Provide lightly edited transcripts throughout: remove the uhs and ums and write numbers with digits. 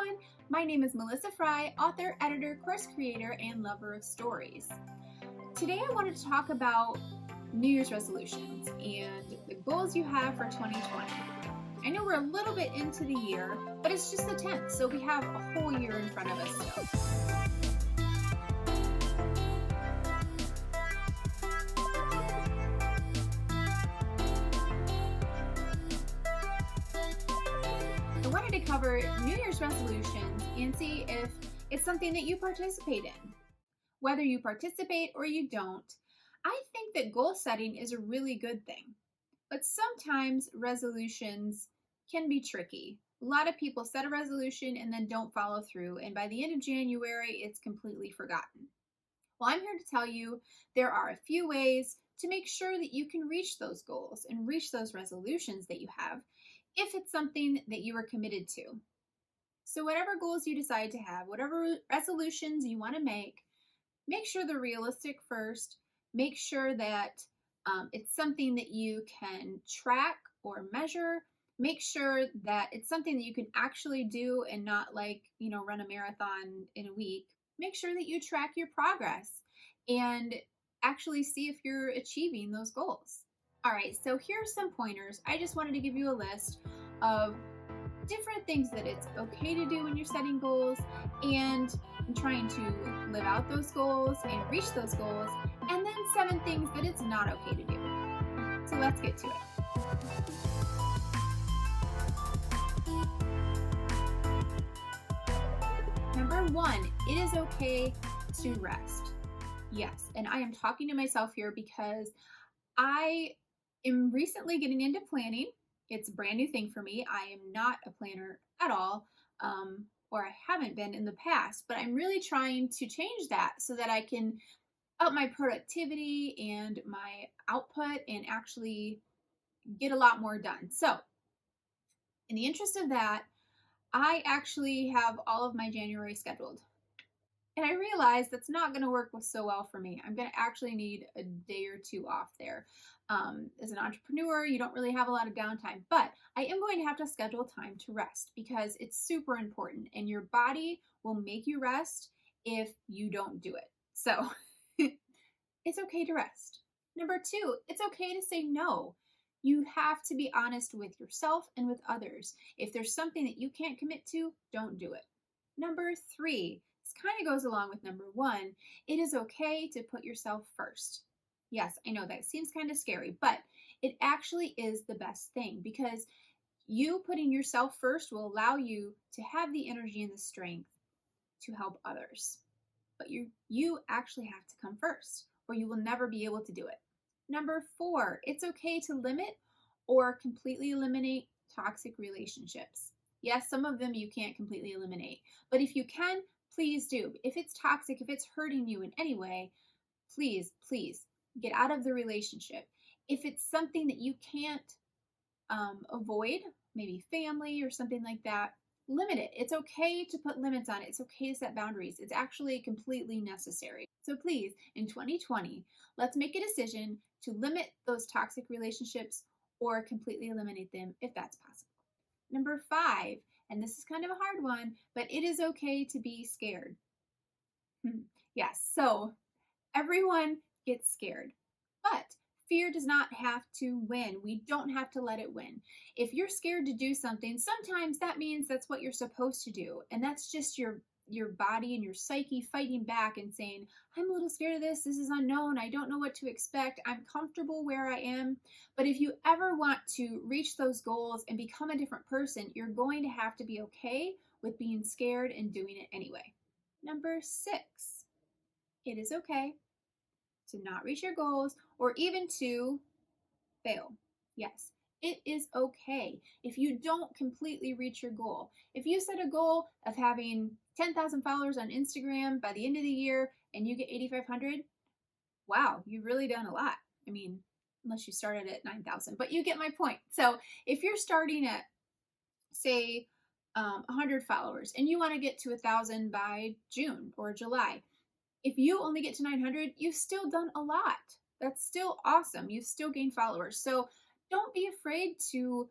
everyone, my name is Melissa Fry, author, editor, course creator, and lover of stories. Today I wanted to talk about New Year's resolutions and the goals you have for 2020. I know we're a little bit into the year, but it's just the 10th, so we have a whole year in front of us still. I wanted to cover New Year's resolutions and see if it's something that you participate in. Whether you participate or you don't, I think that goal setting is a really good thing. But sometimes resolutions can be tricky. A lot of people set a resolution and then don't follow through, and by the end of January, it's completely forgotten. Well, I'm here to tell you there are a few ways to make sure that you can reach those goals and reach those resolutions that you have if it's something that you are committed to. So whatever goals you decide to have, whatever resolutions you want to make sure they're realistic first. Make sure that it's something that you can track or measure. Make sure that it's something that you can actually do and not run a marathon in a week. Make sure that you track your progress and actually see if you're achieving those goals. All right, so here's some pointers. I just wanted to give you a list of different things that it's okay to do when you're setting goals and trying to live out those goals and reach those goals, and then 7 things that it's not okay to do. So let's get to it. Number 1, it is okay to rest. Yes, and I am talking to myself here because I am recently getting into planning. It's a brand new thing for me. I am not a planner at all, or I haven't been in the past, but I'm really trying to change that so that I can up my productivity and my output and actually get a lot more done. So in the interest of that, I actually have all of my January scheduled. And I realize that's not going to work so well for me. I'm going to actually need a day or 2 off there. As an entrepreneur, you don't really have a lot of downtime, but I am going to have to schedule time to rest because it's super important, and your body will make you rest if you don't do it. So it's okay to rest. Number 2, it's okay to say no. You have to be honest with yourself and with others. If there's something that you can't commit to, don't do it. Number 3, this kind of goes along with number 1. It is okay to put yourself first. Yes, I know that seems kind of scary, but it actually is the best thing because you putting yourself first will allow you to have the energy and the strength to help others. But you actually have to come first, or you will never be able to do it. Number 4, it's okay to limit or completely eliminate toxic relationships. Yes, some of them you can't completely eliminate, but if you can, please do. If it's toxic, if it's hurting you in any way, please get out of the relationship. If it's something that you can't avoid, maybe family or something like that, limit it. It's okay to put limits on it. It's okay to set boundaries. It's actually completely necessary. So please, in 2020, let's make a decision to limit those toxic relationships or completely eliminate them if that's possible. Number 5, and this is kind of a hard one, but it is okay to be scared. Yes, so everyone gets scared, but fear does not have to win. We don't have to let it win. If you're scared to do something, sometimes that means that's what you're supposed to do, and that's just your body and your psyche fighting back and saying, I'm a little scared of this. This is unknown. I don't know what to expect. I'm comfortable where I am. But if you ever want to reach those goals and become a different person, you're going to have to be okay with being scared and doing it anyway. Number 6, it is okay to not reach your goals or even to fail. Yes, it is okay if you don't completely reach your goal. If you set a goal of having 10,000 followers on Instagram by the end of the year and you get 8,500, wow, you've really done a lot. I mean, unless you started at 9,000, but you get my point. So if you're starting at, say, 100 followers and you want to get to 1,000 by June or July, if you only get to 900, you've still done a lot. That's still awesome. You've still gained followers. So don't be afraid to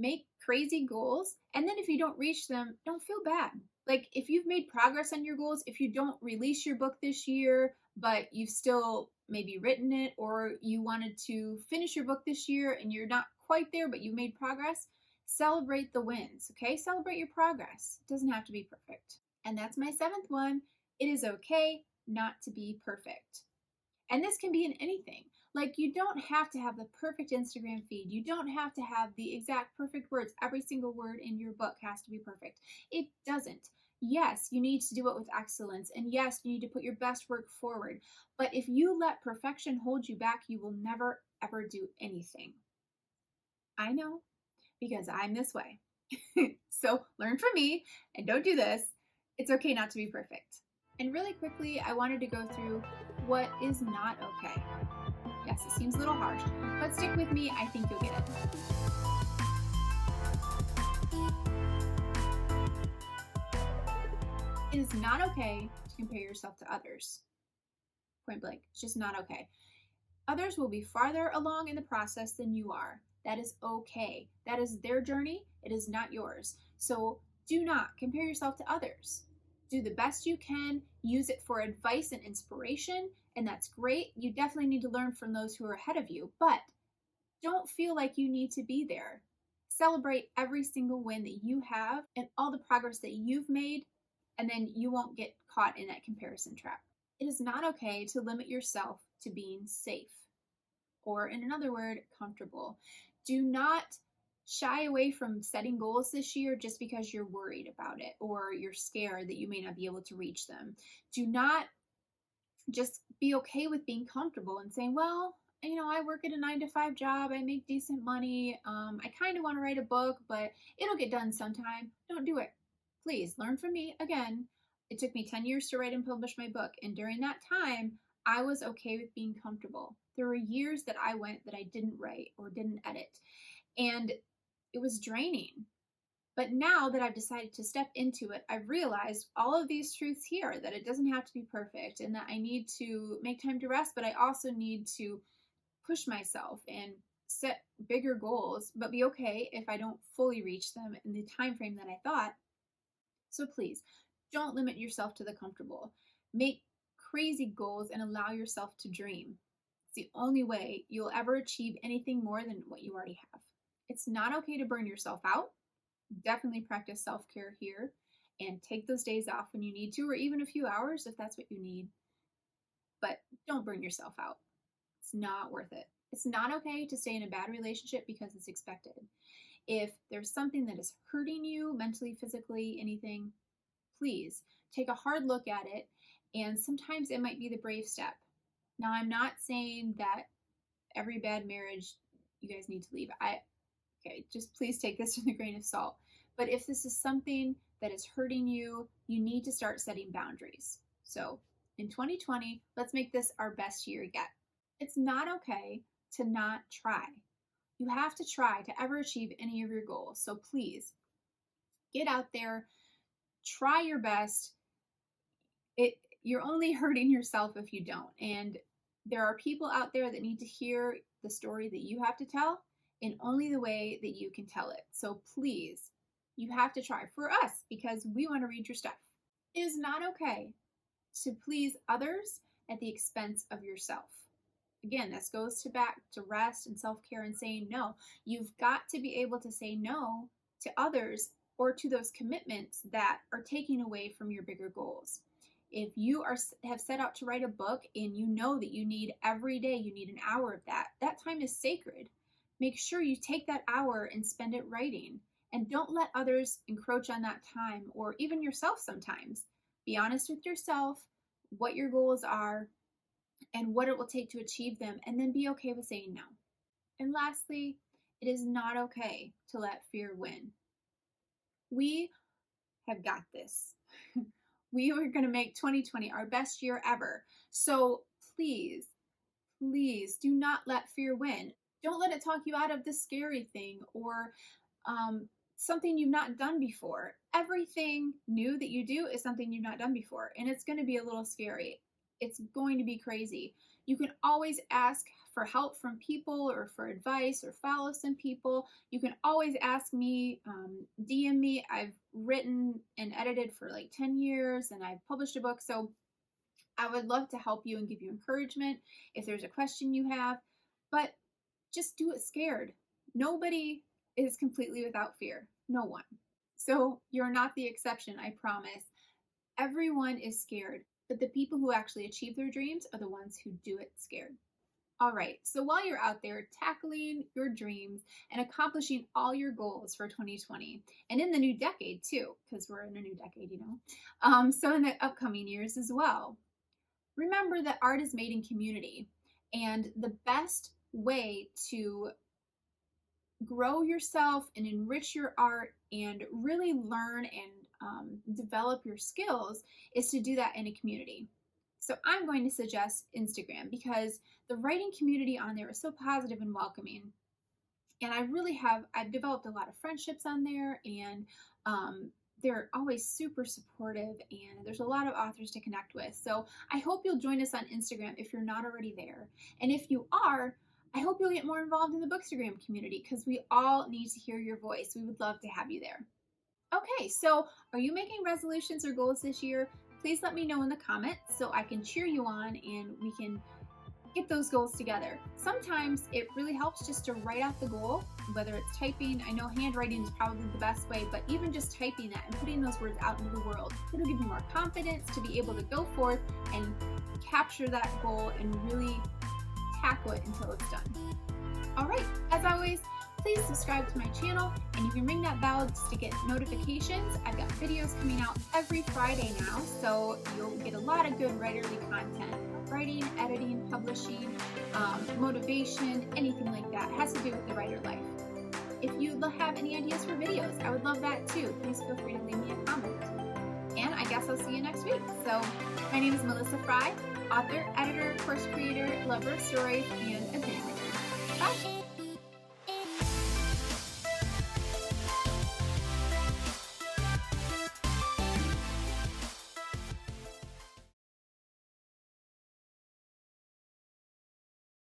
Make crazy goals, and then if you don't reach them, don't feel bad. Like if you've made progress on your goals, if you don't release your book this year, but you've still maybe written it, or you wanted to finish your book this year and you're not quite there, but you made progress, celebrate the wins, okay? Celebrate your progress. It doesn't have to be perfect. And that's my seventh one. It is okay not to be perfect. And this can be in anything. Like, you don't have to have the perfect Instagram feed. You don't have to have the exact perfect words. Every single word in your book has to be perfect. It doesn't. Yes, you need to do it with excellence. And yes, you need to put your best work forward. But if you let perfection hold you back, you will never, ever do anything. I know, because I'm this way. So learn from me and don't do this. It's okay not to be perfect. And really quickly, I wanted to go through what is not okay. Yes, it seems a little harsh, but stick with me. I think you'll get it. It is not okay to compare yourself to others. Point blank. It's just not okay. Others will be farther along in the process than you are. That is okay. That is their journey. It is not yours. So do not compare yourself to others. Do the best you can. Use it for advice and inspiration, and that's great. You definitely need to learn from those who are ahead of you, but don't feel like you need to be there. Celebrate every single win that you have and all the progress that you've made, and then you won't get caught in that comparison trap. It is not okay to limit yourself to being safe, or in another word, comfortable. Do not shy away from setting goals this year just because you're worried about it or you're scared that you may not be able to reach them. Do not just be okay with being comfortable and saying, well, I work at a 9 to 5 job. I make decent money. I kind of want to write a book, but it'll get done sometime. Don't do it. Please learn from me. Again, it took me 10 years to write and publish my book. And during that time, I was okay with being comfortable. There were years that I went that I didn't write or didn't edit. And it was draining. But now that I've decided to step into it, I've realized all of these truths here, that it doesn't have to be perfect and that I need to make time to rest, but I also need to push myself and set bigger goals, but be okay if I don't fully reach them in the time frame that I thought. So please, don't limit yourself to the comfortable. Make crazy goals and allow yourself to dream. It's the only way you'll ever achieve anything more than what you already have. It's not okay to burn yourself out. Definitely practice self-care here and take those days off when you need to, or even a few hours if that's what you need. But don't burn yourself out. It's not worth it. It's not okay to stay in a bad relationship because it's expected. If there's something that is hurting you mentally, physically, anything, please take a hard look at it. And sometimes it might be the brave step. Now, I'm not saying that every bad marriage you guys need to leave. Okay, just please take this with a grain of salt. But if this is something that is hurting you, you need to start setting boundaries. So in 2020, let's make this our best year yet. It's not okay to not try. You have to try to ever achieve any of your goals. So please get out there, try your best. You're only hurting yourself if you don't. And there are people out there that need to hear the story that you have to tell in only the way that you can tell it. So please, you have to try for us because we want to read your stuff. It is not okay to please others at the expense of yourself. Again, this goes back to rest and self-care and saying no. You've got to be able to say no to others or to those commitments that are taking away from your bigger goals. If you have set out to write a book and you know that you need every day, you need an hour of that time is sacred. Make sure you take that hour and spend it writing. And don't let others encroach on that time, or even yourself sometimes. Be honest with yourself, what your goals are, and what it will take to achieve them, and then be okay with saying no. And lastly, it is not okay to let fear win. We have got this. We are going to make 2020 our best year ever. So please, please do not let fear win. Don't let it talk you out of the scary thing or something you've not done before. Everything new that you do is something you've not done before, and it's going to be a little scary. It's going to be crazy. You can always ask for help from people or for advice or follow some people, you can always ask me, DM me. I've written and edited for like 10 years and I've published a book. So I would love to help you and give you encouragement if there's a question you have, but just do it scared. Nobody is completely without fear. No one. So you're not the exception, I promise. Everyone is scared, but the people who actually achieve their dreams are the ones who do it scared. All right, so while you're out there tackling your dreams and accomplishing all your goals for 2020 and in the new decade too, because we're in a new decade, so in the upcoming years as well, remember that art is made in community, and the best way to grow yourself and enrich your art and really learn and develop your skills is to do that in a community. So I'm going to suggest Instagram because the writing community on there is so positive and welcoming. And I've developed a lot of friendships on there, and they're always super supportive, and there's a lot of authors to connect with. So I hope you'll join us on Instagram if you're not already there. And if you are, I hope you'll get more involved in the Bookstagram community because we all need to hear your voice. We would love to have you there. Okay, so are you making resolutions or goals this year? Please let me know in the comments so I can cheer you on and we can get those goals together. Sometimes it really helps just to write out the goal, whether it's typing. I know handwriting is probably the best way, but even just typing that and putting those words out into the world, it'll give you more confidence to be able to go forth and capture that goal and really tackle it until it's done. All right, as always, please subscribe to my channel and you can ring that bell just to get notifications. I've got videos coming out every Friday now, so you'll get a lot of good writerly content. Writing, editing, publishing, motivation, anything like that has to do with the writer life. If you have any ideas for videos, I would love that too. Please feel free to leave me a comment. And I guess I'll see you next week. So my name is Melissa Fry, author, editor, course creator, lover of stories, and a family. Bye!